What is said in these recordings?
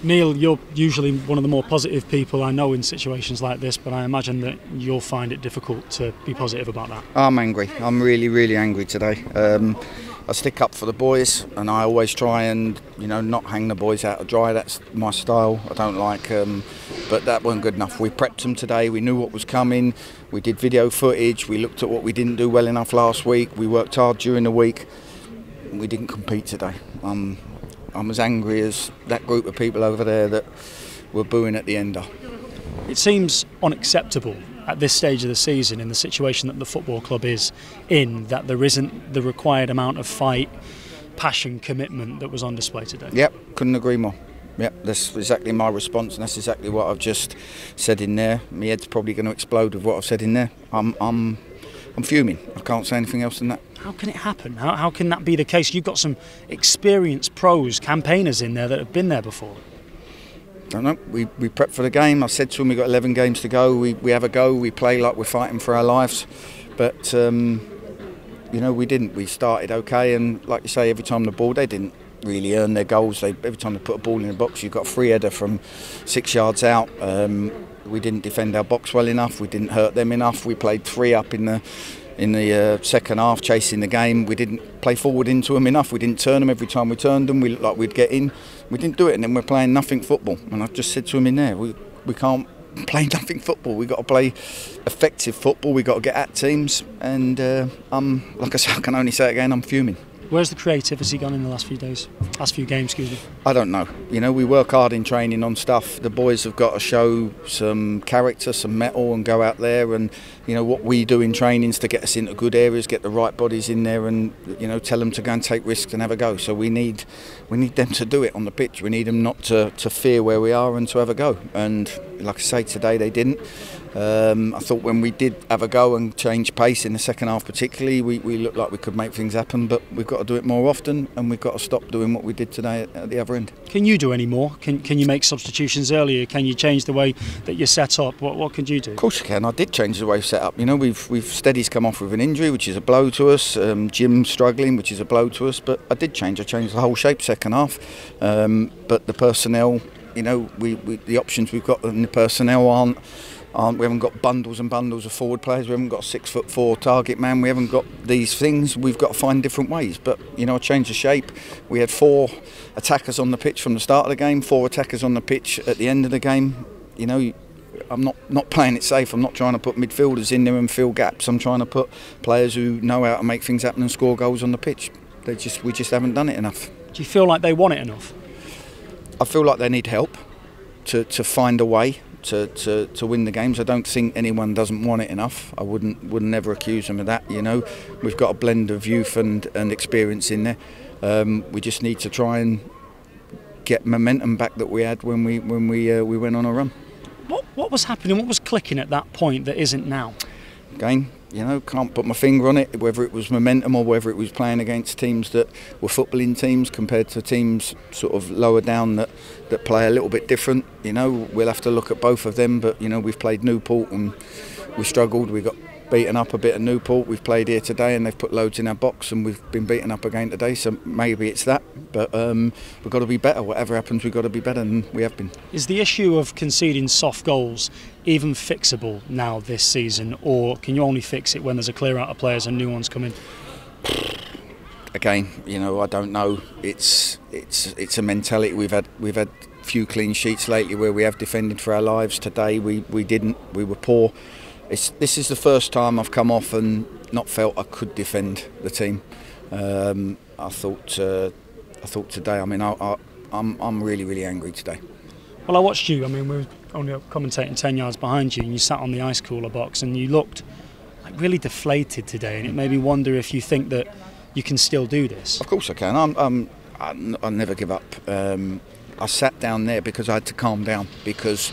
Neal, you're usually one of the more positive people I know in situations like this, but I imagine that you'll find it difficult to be positive about that. I'm angry. I'm really, really angry today. I stick up for the boys, and I always try and, not hang the boys out to dry. That's my style. I don't like, but that wasn't good enough. We prepped them today. We knew what was coming. We did video footage. We looked at what we didn't do well enough last week. We worked hard during the week. We didn't compete today. I'm as angry as that group of people over there that were booing at the ender. It seems unacceptable at this stage of the season, in the situation that the football club is in, that there isn't the required amount of fight, passion, commitment that was on display today. Yep, couldn't agree more. Yep, that's exactly my response, and that's exactly what I've just said in there. My head's probably going to explode with what I've said in there. I'm fuming. I can't say anything else than that. How can it happen? How can that be the case? You've got some experienced pros, campaigners in there that have been there before. Don't know. We prepped for the game. I said to them, we've got 11 games to go. We have a go. We play like we're fighting for our lives. But, we didn't. We started okay, and like you say, every time the ball, they didn't really earn their goals. Every time they put a ball in the box, you've got a free header from 6 yards out. We didn't defend our box well enough. We didn't hurt them enough. We played 3 up in the second half, chasing the game. We didn't play forward into them enough. We didn't turn them. Every time we turned them, we looked like we'd get in. We didn't do it, and then we're playing nothing football. And I just said to him in there, we can't play nothing football. We've got to play effective football. We've got to get at teams. And like I said, I can only say it again, I'm fuming. Where's the creativity gone in the last few days? Last few games, excuse me. I don't know. We work hard in training on stuff. The boys have got to show some character, some mettle, and go out there and, what we do in trainings to get us into good areas, get the right bodies in there, and, tell them to go and take risks and have a go. So we need them to do it on the pitch. We need them not to fear where we are and to have a go. And like I say, today they didn't. I thought when we did have a go and change pace in the second half particularly, we looked like we could make things happen, but we've got to do it more often, and we've got to stop doing what we did today at the other end. Can you do any more? Can you make substitutions earlier? Can you change the way that you're set up? What can you do? Of course you can. I did change the way we're set up. We've Steady's come off with an injury, which is a blow to us. Jim's struggling, which is a blow to us, but I did change. I changed the whole shape second half, but the personnel, the options we've got in the personnel aren't. We haven't got bundles and bundles of forward players. We haven't got a 6'4" target man. We haven't got these things. We've got to find different ways. But I changed the shape. We had 4 attackers on the pitch from the start of the game, 4 attackers on the pitch at the end of the game. I'm not playing it safe. I'm not trying to put midfielders in there and fill gaps. I'm trying to put players who know how to make things happen and score goals on the pitch. We just haven't done it enough. Do you feel like they want it enough? I feel like they need help to find a way to win the games. I don't think anyone doesn't want it enough. I wouldn't never accuse them of that. We've got a blend of youth and experience in there. We just need to try and get momentum back that we had when we went on a run. What was happening? What was clicking at that point that isn't now? Again, can't put my finger on it, whether it was momentum or whether it was playing against teams that were footballing teams compared to teams sort of lower down that play a little bit different. We'll have to look at both of them, but we've played Newport and we struggled. We got beaten up a bit at Newport. We've played here today and they've put loads in our box, and we've been beaten up again today, so maybe it's that. But we've got to be better. Whatever happens, we've got to be better than we have been. Is the issue of conceding soft goals even fixable now this season, or can you only fix it when there's a clear out of players and new ones come in? Again, I don't know. It's a mentality. We've had few clean sheets lately where we have defended for our lives. Today we didn't. We were poor. This is the first time I've come off and not felt I could defend the team. I thought today. I'm really angry today. Well, I watched you. We were only commentating 10 yards behind you, and you sat on the ice cooler box, and you looked like really deflated today. And it made me wonder if you think that you can still do this. Of course I can. I never give up. I sat down there because I had to calm down, because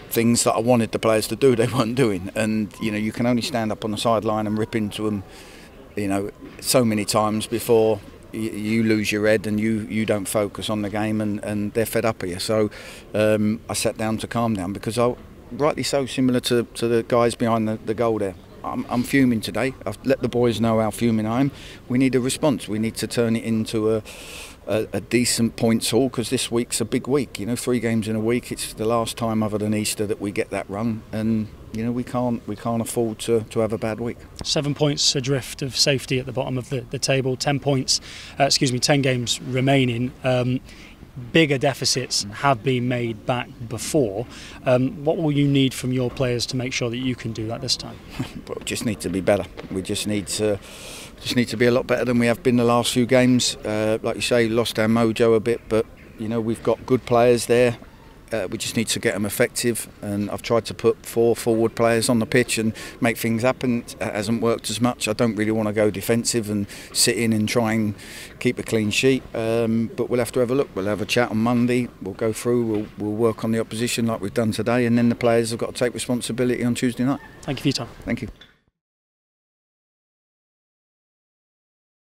things that I wanted the players to do, they weren't doing. And you can only stand up on the sideline and rip into them, so many times before you lose your head and you don't focus on the game, and they're fed up of you. So I sat down to calm down, because rightly so, similar to the guys behind the goal there. I'm fuming today. I've let the boys know how fuming I am. We need a response. We need to turn it into a decent points haul, because this week's a big week. 3 games in a week. It's the last time other than Easter that we get that run, and we can't afford to have a bad week. 7 points adrift of safety at the bottom of the table. 10 games remaining. Bigger deficits have been made back before. What will you need from your players to make sure that you can do that this time? Well, we just need to be better. We just need to be a lot better than we have been the last few games. Like you say, lost our mojo a bit, but we've got good players there. We just need to get them effective, and I've tried to put 4 forward players on the pitch and make things happen. It hasn't worked as much. I don't really want to go defensive and sit in and try and keep a clean sheet, but we'll have to have a look. We'll have a chat on Monday, we'll go through, we'll work on the opposition like we've done today, and then the players have got to take responsibility on Tuesday night. Thank you for your time. Thank you.